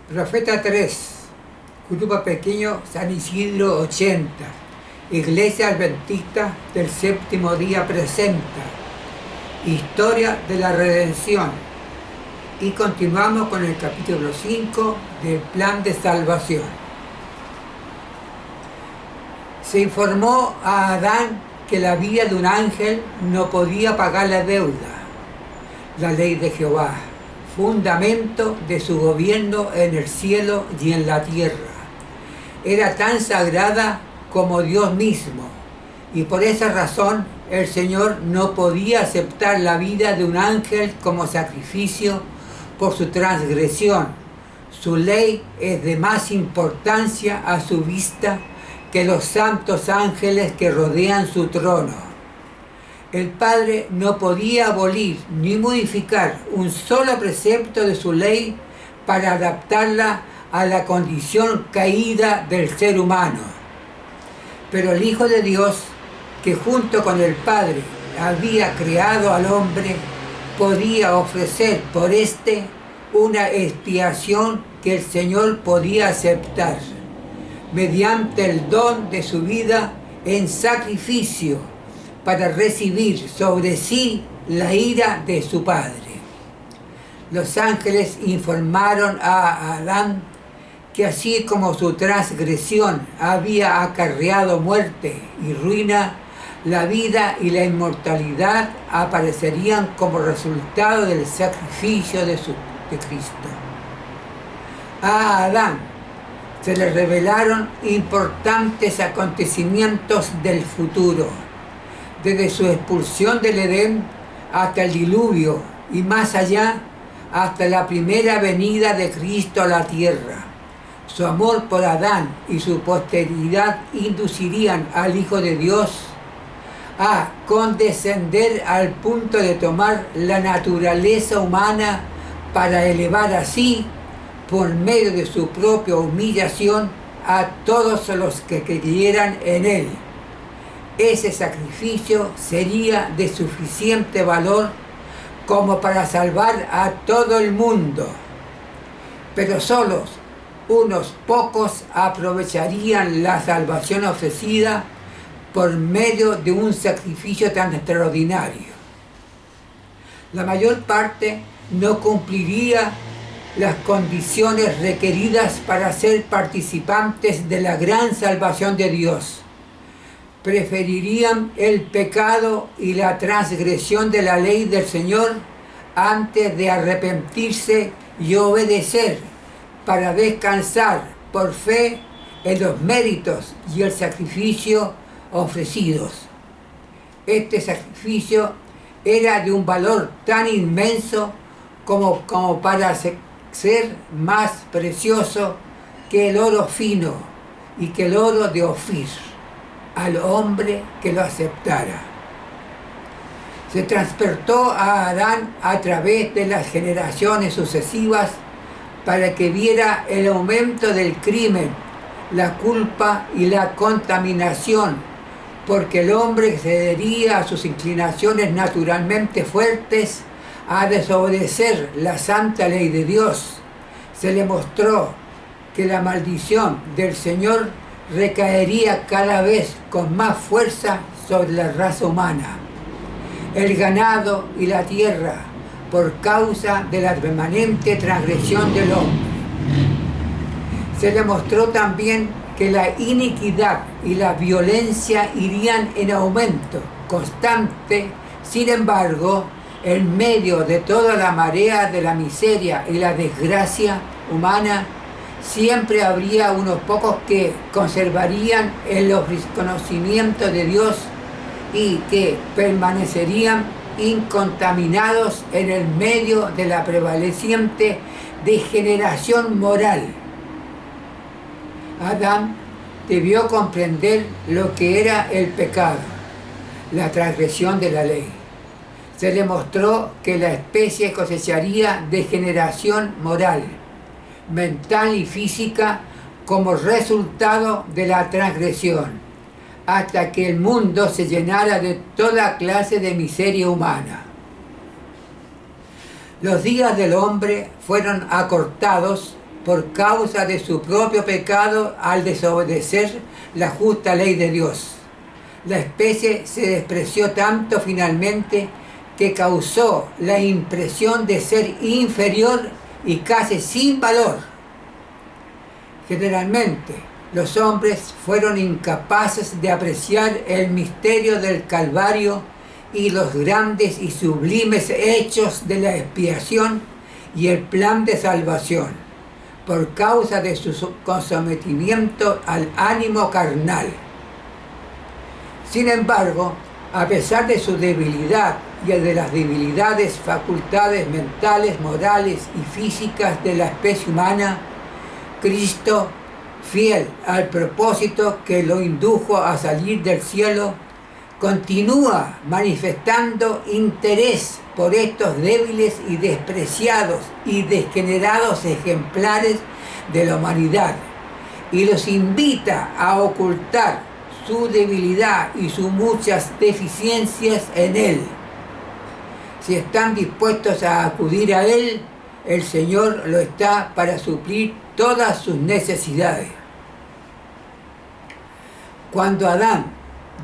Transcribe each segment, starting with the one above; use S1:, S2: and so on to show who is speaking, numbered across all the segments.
S1: Profeta 3, Grupo Pequeño San Isidro 80, Iglesia Adventista del Séptimo Día presenta Historia de la Redención. Y continuamos con el capítulo 5 del Plan de Salvación. Se informó a Adán que la vida de un ángel no podía pagar la deuda. La ley de Jehová, fundamento de su gobierno en el cielo y en la tierra, era tan sagrada como Dios mismo, y por esa razón el Señor no podía aceptar la vida de un ángel como sacrificio por su transgresión. Su ley es de más importancia a su vista que los santos ángeles que rodean su trono. El Padre no podía abolir ni modificar un solo precepto de su ley para adaptarla a la condición caída del ser humano. Pero el Hijo de Dios, que junto con el Padre había creado al hombre, podía ofrecer por éste una expiación que el Señor podía aceptar, mediante el don de su vida en sacrificio, para recibir sobre sí la ira de su Padre. Los ángeles informaron a Adán que así como su transgresión había acarreado muerte y ruina, la vida y la inmortalidad aparecerían como resultado del sacrificio de Cristo. A Adán se le revelaron importantes acontecimientos del futuro, desde su expulsión del Edén hasta el diluvio y más allá hasta la primera venida de Cristo a la tierra. Su amor por Adán y su posteridad inducirían al Hijo de Dios a condescender al punto de tomar la naturaleza humana para elevar así, por medio de su propia humillación, a todos los que creyeran en él. Ese sacrificio sería de suficiente valor como para salvar a todo el mundo, pero solos unos pocos aprovecharían la salvación ofrecida por medio de un sacrificio tan extraordinario. La mayor parte no cumpliría las condiciones requeridas para ser participantes de la gran salvación de Dios. Preferirían el pecado y la transgresión de la ley del Señor antes de arrepentirse y obedecer para descansar por fe en los méritos y el sacrificio ofrecidos. Este sacrificio era de un valor tan inmenso como para ser más precioso que el oro fino y que el oro de Ofir al hombre que lo aceptara. Se transportó a Adán a través de las generaciones sucesivas para que viera el aumento del crimen, la culpa y la contaminación, porque el que cedería a sus inclinaciones naturalmente fuertes a desobedecer la santa ley de Dios. Se le mostró que la maldición del Señor recaería cada vez con más fuerza sobre la raza humana, el ganado y la tierra, por causa de la permanente transgresión del hombre. Se le mostró también que la iniquidad y la violencia irían en aumento constante. Sin embargo, en medio de toda la marea de la miseria y la desgracia humana, siempre habría unos pocos que conservarían el conocimiento de Dios y que permanecerían incontaminados en el medio de la prevaleciente degeneración moral. Adán debió comprender lo que era el pecado, la transgresión de la ley. Se le mostró que la especie cosecharía degeneración moral, mental y física como resultado de la transgresión, hasta que el mundo se llenara de toda clase de miseria humana. Los días del hombre fueron acortados por causa de su propio pecado al desobedecer la justa ley de Dios. La especie se despreció tanto finalmente que causó la impresión de ser inferior y casi sin valor. Generalmente, los hombres fueron incapaces de apreciar el misterio del Calvario y los grandes y sublimes hechos de la expiación y el plan de salvación, por causa de su sometimiento al ánimo carnal. Sin embargo, a pesar de su debilidad y de las debilidades facultades mentales, morales y físicas de la especie humana, Cristo, fiel al propósito que lo indujo a salir del cielo, continúa manifestando interés por estos débiles y despreciados y degenerados ejemplares de la humanidad y los invita a ocultar su debilidad y sus muchas deficiencias en Él. Si están dispuestos a acudir a Él, el Señor lo está para suplir todas sus necesidades. Cuando Adán,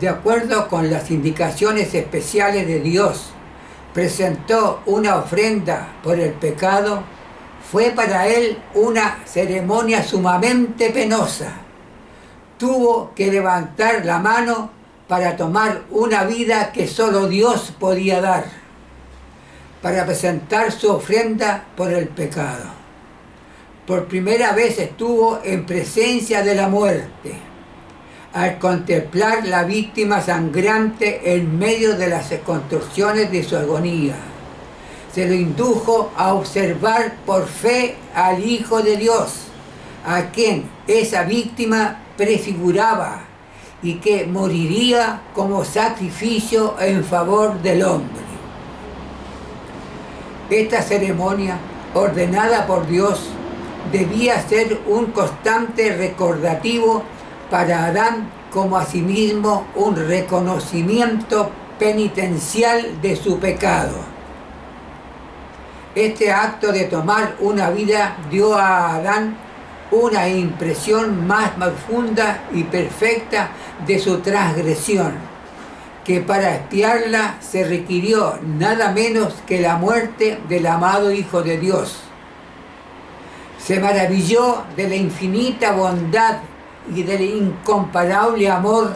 S1: de acuerdo con las indicaciones especiales de Dios, presentó una ofrenda por el pecado, fue para él una ceremonia sumamente penosa. Tuvo que levantar la mano para tomar una vida que solo Dios podía dar, para presentar su ofrenda por el pecado. Por primera vez estuvo en presencia de la muerte, al contemplar la víctima sangrante en medio de las contorsiones de su agonía. Se lo indujo a observar por fe al Hijo de Dios, a quien esa víctima prefiguraba y que moriría como sacrificio en favor del hombre. Esta ceremonia, ordenada por Dios, debía ser un constante recordativo para Adán, como asimismo un reconocimiento penitencial de su pecado. Este acto de tomar una vida dio a Adán una impresión más profunda y perfecta de su transgresión, que para expiarla se requirió nada menos que la muerte del amado Hijo de Dios. Se maravilló de la infinita bondad y del incomparable amor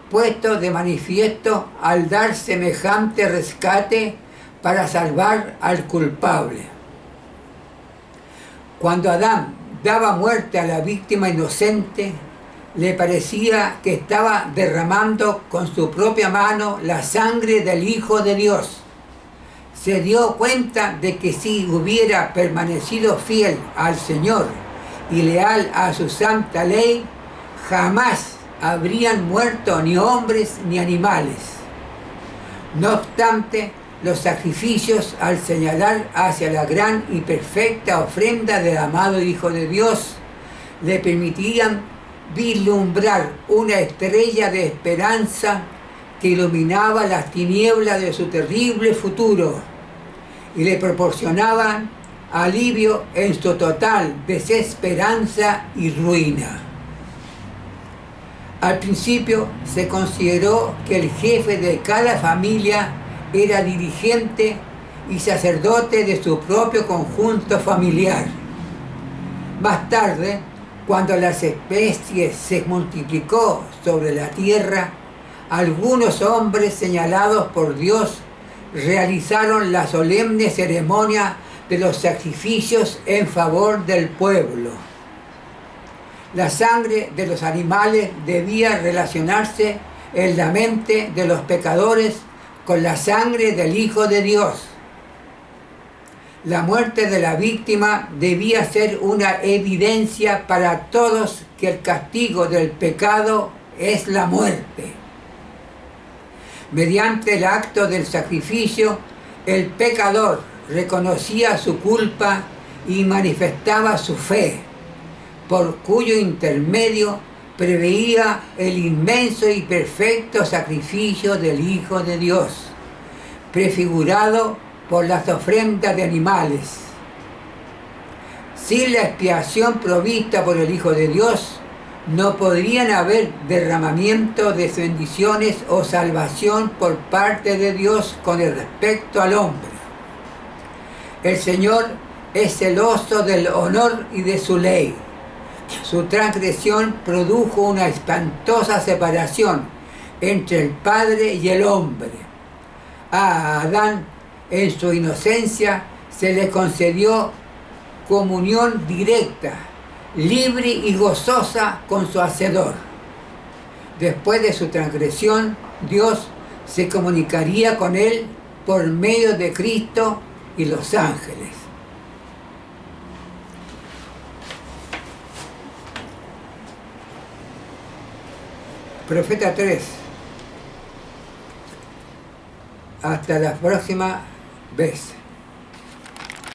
S1: puesto de manifiesto al dar semejante rescate para salvar al culpable. Cuando Adán daba muerte a la víctima inocente, le parecía que estaba derramando con su propia mano la sangre del Hijo de Dios. Se dio cuenta de que si hubiera permanecido fiel al Señor y leal a su santa ley, jamás habrían muerto ni hombres ni animales. No obstante, los sacrificios, al señalar hacia la gran y perfecta ofrenda del amado Hijo de Dios, le permitían vislumbrar una estrella de esperanza que iluminaba las tinieblas de su terrible futuro y le proporcionaban alivio en su total desesperanza y ruina. Al principio se consideró que el jefe de cada familia era dirigente y sacerdote de su propio conjunto familiar. Más tarde, cuando las especies se multiplicó sobre la tierra, algunos hombres señalados por Dios realizaron la solemne ceremonia de los sacrificios en favor del pueblo. La sangre de los animales debía relacionarse en la mente de los pecadores con la sangre del Hijo de Dios. La muerte de la víctima debía ser una evidencia para todos que el castigo del pecado es la muerte. Mediante el acto del sacrificio, el pecador reconocía su culpa y manifestaba su fe, por cuyo intermedio preveía el inmenso y perfecto sacrificio del Hijo de Dios, prefigurado por las ofrendas de animales. Sin la expiación provista por el Hijo de Dios, no podrían haber derramamiento de bendiciones o salvación por parte de Dios con el respecto al hombre. El Señor es celoso del honor y de su ley. Su transgresión produjo una espantosa separación entre el Padre y el hombre. A Adán, en su inocencia, se le concedió comunión directa, libre y gozosa con su Hacedor. Después de su transgresión, Dios se comunicaría con él por medio de Cristo y los ángeles. Profeta 3. Hasta la próxima vez.